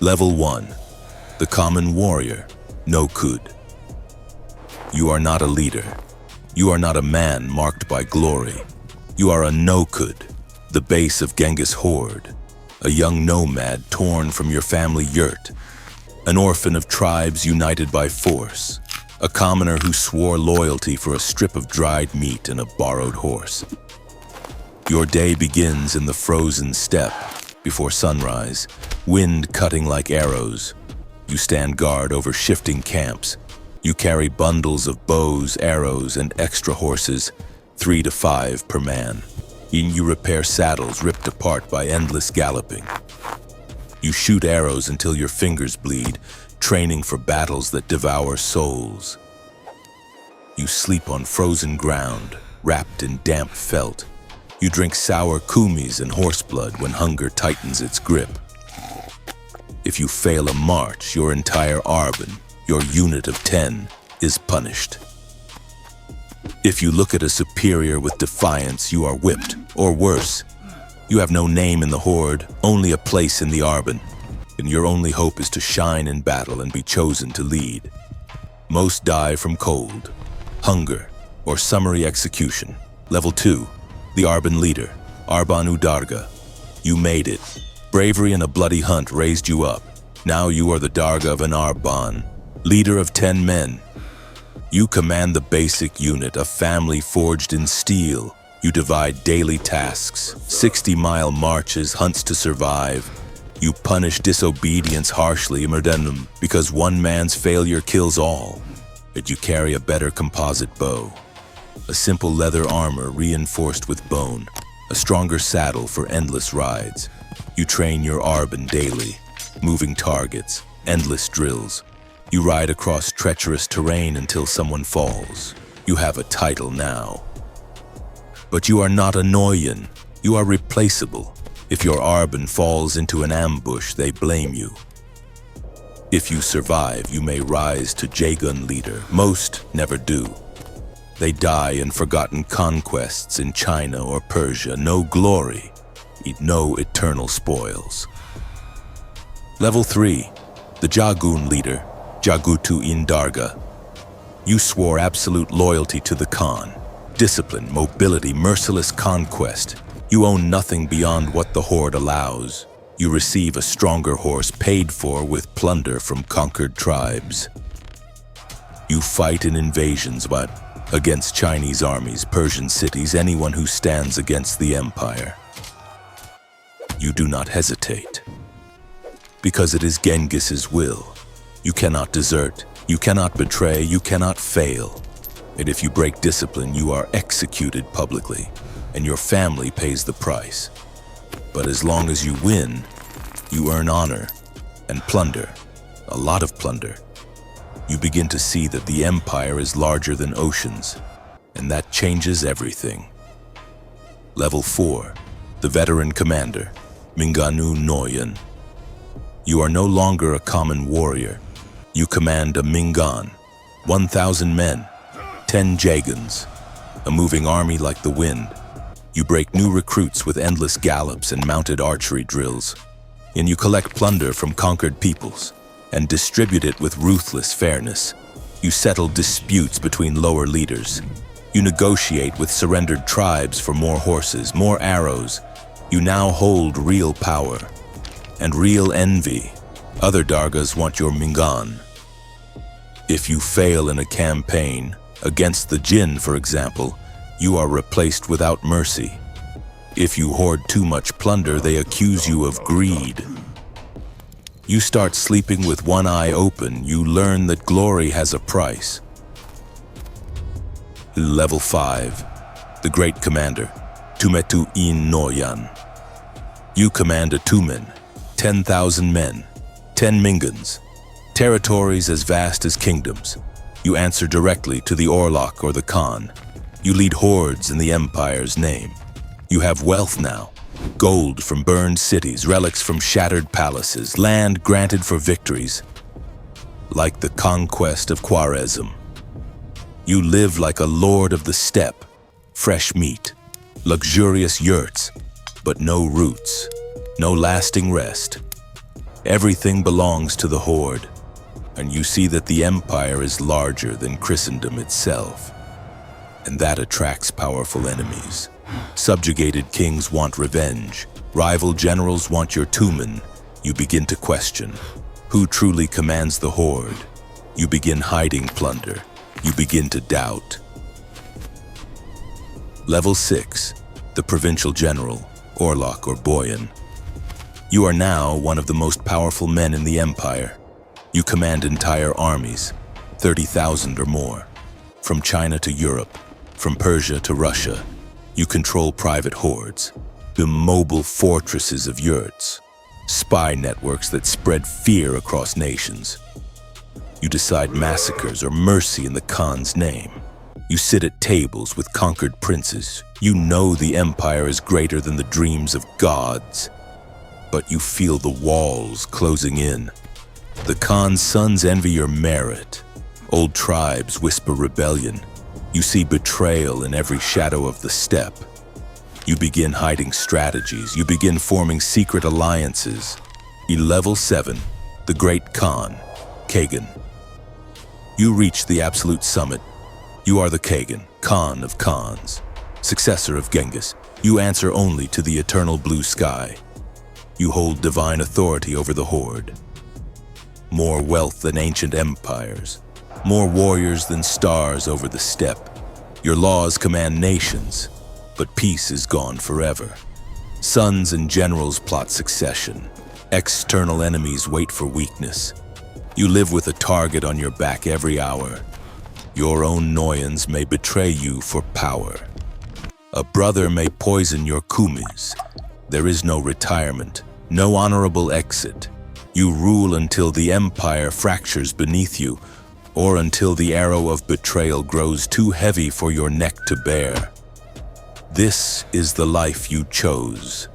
Level 1. The Common Warrior, No Kud. You are not a leader. You are not a man marked by glory. You are a No Kud, the base of Genghis' horde, a young nomad torn from your family yurt, an orphan of tribes united by force, a commoner who swore loyalty for a strip of dried meat and a borrowed horse. Your day begins in the frozen steppe before sunrise, wind cutting like arrows. You stand guard over shifting camps. You carry bundles of bows, arrows, and extra horses, 3 to 5 per man. You repair saddles ripped apart by endless galloping. You shoot arrows until your fingers bleed, training for battles that devour souls. You sleep on frozen ground, wrapped in damp felt. You drink sour kumis and horseblood when hunger tightens its grip. If you fail a march, your entire arban, your unit of 10, is punished. If you look at a superior with defiance, you are whipped, or worse. You have no name in the horde, only a place in the arban, and your only hope is to shine in battle and be chosen to lead. Most die from cold, hunger, or summary execution. Level 2. The Arban Leader, Arbanu Darga. You made it. Bravery and a bloody hunt raised you up. Now you are the Darga of an Arban, leader of 10 men. You command the basic unit, a family forged in steel. You divide daily tasks, 60-mile marches, hunts to survive. You punish disobedience harshly, Murdenum, because one man's failure kills all. Yet you carry a better composite bow, a simple leather armor reinforced with bone, a stronger saddle for endless rides. You train your Arban daily, moving targets, endless drills. You ride across treacherous terrain until someone falls. You have a title now. But you are not a Noyan. You are replaceable. If your Arban falls into an ambush, they blame you. If you survive, you may rise to Jagun leader. Most never do. They die in forgotten conquests in China or Persia. No glory, no eternal spoils. Level 3. The Jagun leader, Jagutu in Darga. You swore absolute loyalty to the Khan. Discipline, mobility, merciless conquest. You own nothing beyond what the horde allows. You receive a stronger horse paid for with plunder from conquered tribes. You fight in invasions, but against Chinese armies, Persian cities, anyone who stands against the empire. You do not hesitate. Because it is Genghis's will. You cannot desert, you cannot betray, you cannot fail. And if you break discipline, you are executed publicly, and your family pays the price. But as long as you win, you earn honor and plunder, a lot of plunder. You begin to see that the empire is larger than oceans, and that changes everything. Level 4. The Veteran Commander, Minganu Noyan. You are no longer a common warrior. You command a Mingan, 1,000 men, 10 Jaguns, a moving army like the wind. You break new recruits with endless gallops and mounted archery drills. And you collect plunder from conquered peoples and distribute it with ruthless fairness. You settle disputes between lower leaders. You negotiate with surrendered tribes for more horses, more arrows. You now hold real power and real envy. Other Dargas want your Mingan. If you fail in a campaign, against the Jinn, for example, you are replaced without mercy. If you hoard too much plunder, they accuse you of greed. You start sleeping with one eye open. You learn that glory has a price. Level 5. The Great Commander, Tumetu in Noyan. You command a Tumen, 10,000 men, 10 Mingans, territories as vast as kingdoms. You answer directly to the Orlok or the Khan. You lead hordes in the Empire's name. You have wealth now. Gold from burned cities, relics from shattered palaces, land granted for victories. Like the conquest of Khwarezm. You live like a lord of the steppe. Fresh meat, luxurious yurts, but no roots, no lasting rest. Everything belongs to the Horde, and you see that the Empire is larger than Christendom itself. And that attracts powerful enemies. Subjugated kings want revenge. Rival generals want your tumen. You begin to question. Who truly commands the Horde? You begin hiding plunder. You begin to doubt. Level 6. The Provincial General, Orlok or Boyan. You are now one of the most powerful men in the Empire. You command entire armies, 30,000 or more. From China to Europe, from Persia to Russia, you control private hordes, the mobile fortresses of yurts, spy networks that spread fear across nations. You decide massacres or mercy in the Khan's name. You sit at tables with conquered princes. You know the Empire is greater than the dreams of gods, but you feel the walls closing in. The Khan's sons envy your merit. Old tribes whisper rebellion. You see betrayal in every shadow of the steppe. You begin hiding strategies. You begin forming secret alliances. Level 7, the Great Khan, Kagan. You reach the absolute summit. You are the Kagan, Khan of Khans, successor of Genghis. You answer only to the eternal blue sky. You hold divine authority over the Horde. More wealth than ancient empires. More warriors than stars over the steppe. Your laws command nations, but peace is gone forever. Sons and generals plot succession. External enemies wait for weakness. You live with a target on your back every hour. Your own Noyans may betray you for power. A brother may poison your kumis. There is no retirement, no honorable exit. You rule until the Empire fractures beneath you, or until the arrow of betrayal grows too heavy for your neck to bear. This is the life you chose.